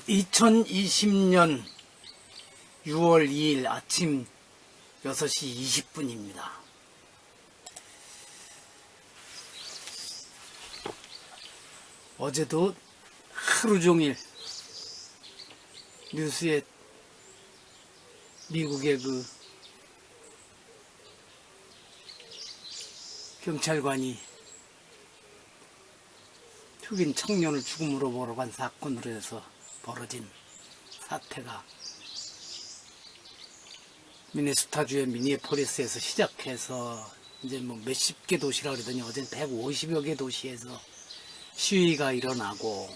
2020년 6월 2일 아침 6시 20분입니다. 어제도 하루 종일 뉴스에 미국의 그 경찰관이 흑인 청년을 죽음으로 몰아간 사건으로 해서 벌어진 사태가 미네소타주의 미니애폴리스에서 시작해서 이제 뭐 몇십 개 도시라 그러더니 어제는 150여 개 도시에서 시위가 일어나고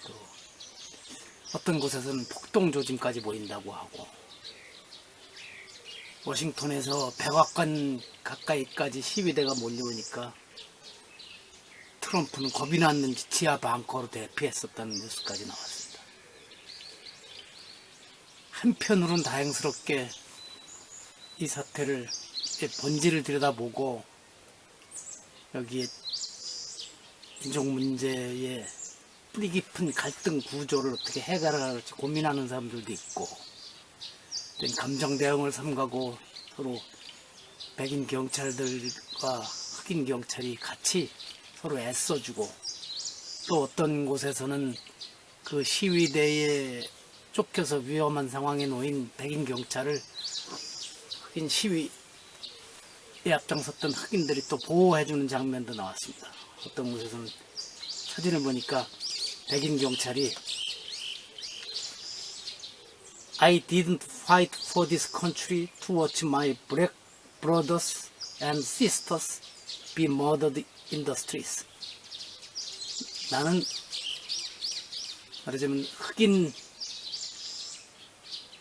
또 어떤 곳에서는 폭동 조짐까지 보인다고 하고 워싱턴에서 백악관 가까이까지 시위대가 몰려오니까 트럼프는 겁이 났는지 지하 벙커로 대피했었다는 뉴스까지 나왔습니다. 한편으로는 다행스럽게 이 사태를 본질을 들여다보고 여기에 인종 문제의 뿌리 깊은 갈등 구조를 어떻게 해결할지 고민하는 사람들도 있고 감정 대응을 삼가고 서로 백인 경찰들과 흑인 경찰이 같이 서로 애써주고 또 어떤 곳에서는 그 시위대에 쫓겨서 위험한 상황에 놓인 백인 경찰을 흑인 시위에 앞장섰던 흑인들이 또 보호해주는 장면도 나왔습니다. 어떤 곳에서는 사진을 보니까 백인 경찰이 I didn't fight for this country to watch my black brothers and sisters be murdered in the streets. 나는 말하자면 흑인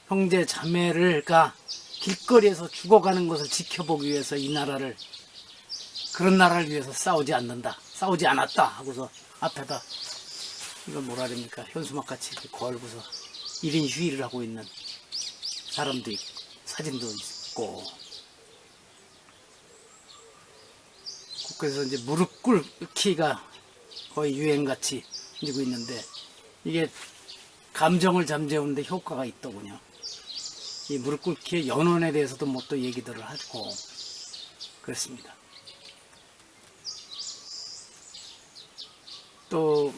형제 자매가 길거리에서 죽어가는 것을 지켜보기 위해서 이 나라를 그런 나라를 위해서 싸우지 않았다 하고서 앞에다 이건 뭐라 그럽니까 현수막같이 걸고서 1인 휴일을 하고 있는 사람도 있고 사진도 있고 그래서 이제 무릎 꿇기가 거의 유행같이 되고 있는데 이게 감정을 잠재우는데 효과가 있더군요. 이 무릎 꿇기의 연원에 대해서도 뭐 또 얘기들을 하고 그렇습니다. 또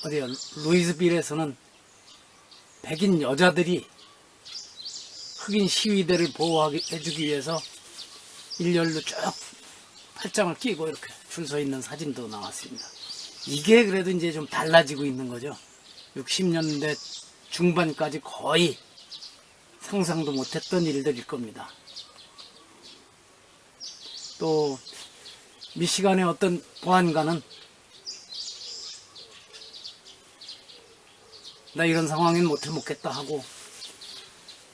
어디야 루이스빌에서는 백인 여자들이 흑인 시위대를 보호해주기 위해서 일렬로 쭉 팔짱을 끼고 이렇게 줄 서 있는 사진도 나왔습니다. 이게 그래도 이제 좀 달라지고 있는 거죠. 60년대 중반까지 거의 상상도 못했던 일들일 겁니다. 또 미시간의 어떤 보안관은 나 이런 상황엔 못해 먹겠다 하고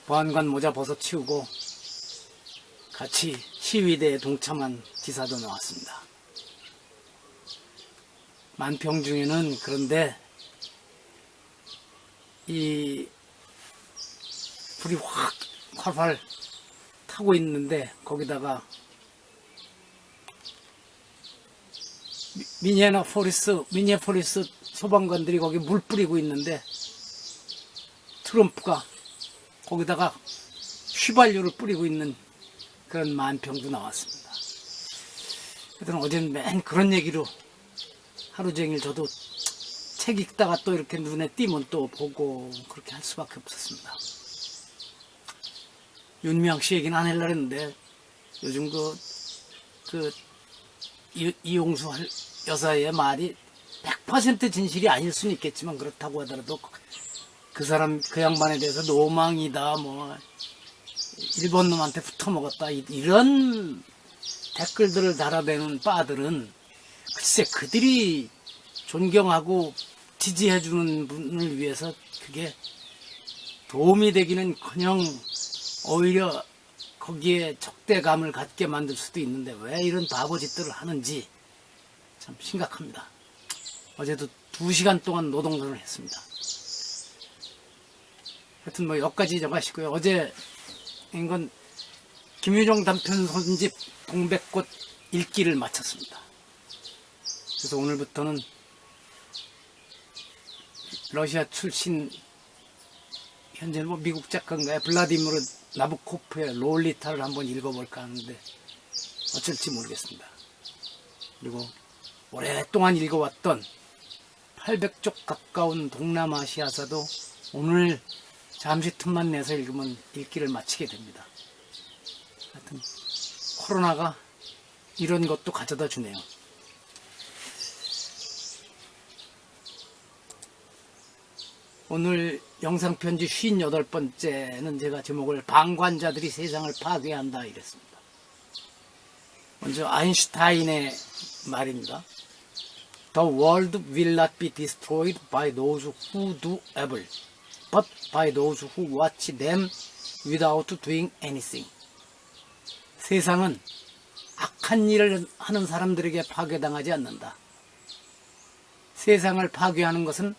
보안관 모자 벗어치우고 같이 시위대에 동참한 기사도 나왔습니다. 만평 중에는 그런데 이 불이 확 활활 타고 있는데 거기다가 미니애폴리스 소방관들이 거기 물 뿌리고 있는데 트럼프가 거기다가 휘발유를 뿌리고 있는 그런 만평도 나왔습니다. 하여튼 어제는 맨 그런 얘기로 하루 종일 저도 책 읽다가 또 이렇게 눈에 띄면 또 보고 그렇게 할 수밖에 없었습니다. 윤미향 씨 얘기는 안 하려고 했는데 요즘 이용수 여사의 말이 100% 진실이 아닐 수는 있겠지만 그렇다고 하더라도 그 양반에 대해서 노망이다 뭐 일본 놈한테 붙어먹었다 이런 댓글들을 달아대는 바들은 글쎄 그들이 존경하고 지지해주는 분을 위해서 그게 도움이 되기는커녕 오히려 거기에 적대감을 갖게 만들 수도 있는데 왜 이런 바보짓들을 하는지 참 심각합니다. 어제도 2시간 동안 노동선을 했습니다. 하여튼 뭐 여기까지 정하시고요. 어제 이건 김유정 단편 손집 동백꽃 읽기를 마쳤습니다. 그래서 오늘부터는 러시아 출신 현재 뭐 미국 작가인가요? 블라디미르 나부코프의 롤리타를 한번 읽어볼까 하는데 어쩔지 모르겠습니다. 그리고 오랫동안 읽어왔던 800쪽 가까운 동남아시아사도 오늘 잠시 틈만 내서 읽으면 읽기를 마치게 됩니다. 하여튼 코로나가 이런 것도 가져다 주네요. 오늘 영상편지 58번째는 제가 제목을 방관자들이 세상을 파괴한다 이랬습니다. 먼저 아인슈타인의 말입니다. The world will not be destroyed by those who do evil, but by those who watch them without doing anything. 세상은 악한 일을 하는 사람들에게 파괴당하지 않는다. 세상을 파괴하는 것은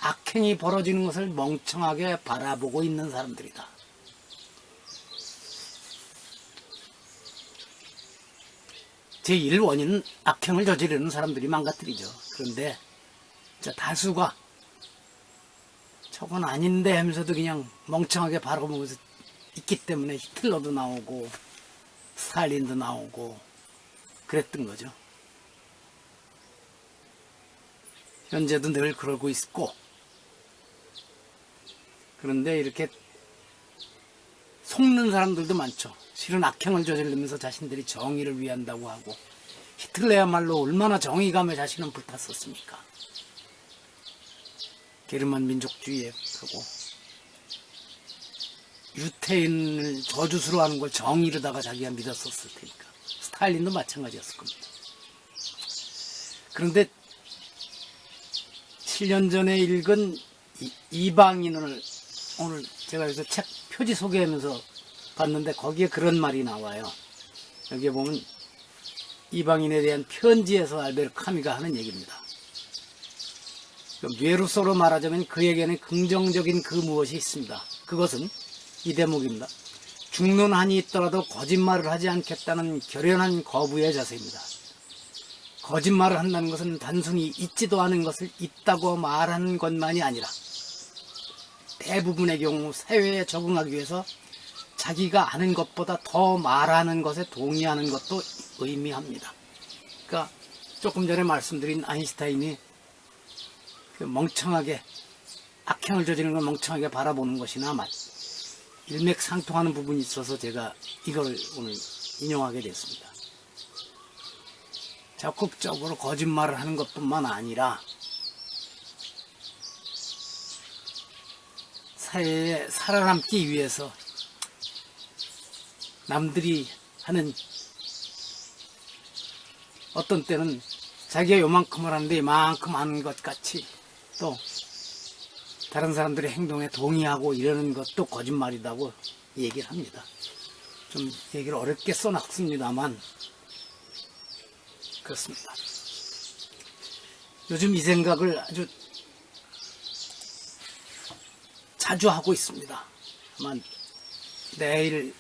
악행이 벌어지는 것을 멍청하게 바라보고 있는 사람들이다. 제1원인은 악행을 저지르는 사람들이 망가뜨리죠. 그런데 다수가 저건 아닌데 하면서도 그냥 멍청하게 바라보면서 있기 때문에 히틀러도 나오고 스탈린도 나오고 그랬던 거죠. 현재도 늘 그러고 있고, 그런데 이렇게 속는 사람들도 많죠. 실은 악행을 저지르면서 자신들이 정의를 위한다고 하고, 히틀러야말로 얼마나 정의감에 자신은 불탔었습니까? 게르만 민족주의에 하고 유태인을 저주스러워하는 걸 정의로다가 자기가 믿었었을 테니까. 스탈린도 마찬가지였을 겁니다. 그런데 7년 전에 읽은 이방인을 오늘 제가 여기서 책 표지 소개하면서 봤는데 거기에 그런 말이 나와요. 여기에 보면 이방인에 대한 편지에서 알베르 카미가 하는 얘기입니다. 뇌루소로 말하자면 그에게는 긍정적인 그 무엇이 있습니다. 그것은 이 대목입니다. 죽는 한이 있더라도 거짓말을 하지 않겠다는 결연한 거부의 자세입니다. 거짓말을 한다는 것은 단순히 있지도 않은 것을 있다고 말하는 것만이 아니라 대부분의 경우 사회에 적응하기 위해서 자기가 아는 것보다 더 말하는 것에 동의하는 것도 의미합니다. 그러니까 조금 전에 말씀드린 아인슈타인이 그 멍청하게 악행을 저지르는 걸 멍청하게 바라보는 것이나 일맥상통하는 부분이 있어서 제가 이걸 오늘 인용하게 됐습니다. 적극적으로 거짓말을 하는 것뿐만 아니라 사회에 살아남기 위해서 남들이 하는, 어떤 때는 자기가 요만큼을 하는데 이만큼 하는 것 같이 또 다른 사람들의 행동에 동의하고 이러는 것도 거짓말이라고 얘기를 합니다. 좀 얘기를 어렵게 써놨습니다만 그렇습니다. 요즘 이 생각을 아주 자주 하고 있습니다. 아마 내일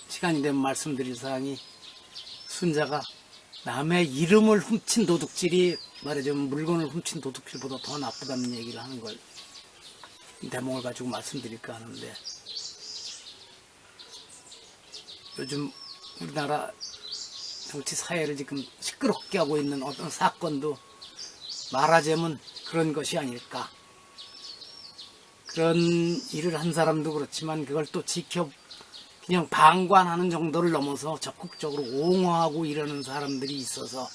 시간이 되면 말씀드릴 사항이, 순자가 남의 이름을 훔친 도둑질이 말하자면 물건을 훔친 도둑질보다 더 나쁘다는 얘기를 하는 걸 대목을 가지고 말씀드릴까 하는데, 요즘 우리나라 정치 사회를 지금 시끄럽게 하고 있는 어떤 사건도 말하자면 그런 것이 아닐까. 그런 일을 한 사람도 그렇지만 그걸 또 그냥 방관하는 정도를 넘어서 적극적으로 옹호하고 이러는 사람들이 있어서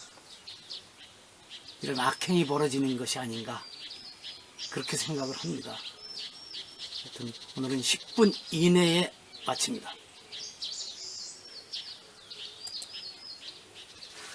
이런 악행이 벌어지는 것이 아닌가, 그렇게 생각을 합니다. 하여튼 오늘은 10분 이내에 마칩니다.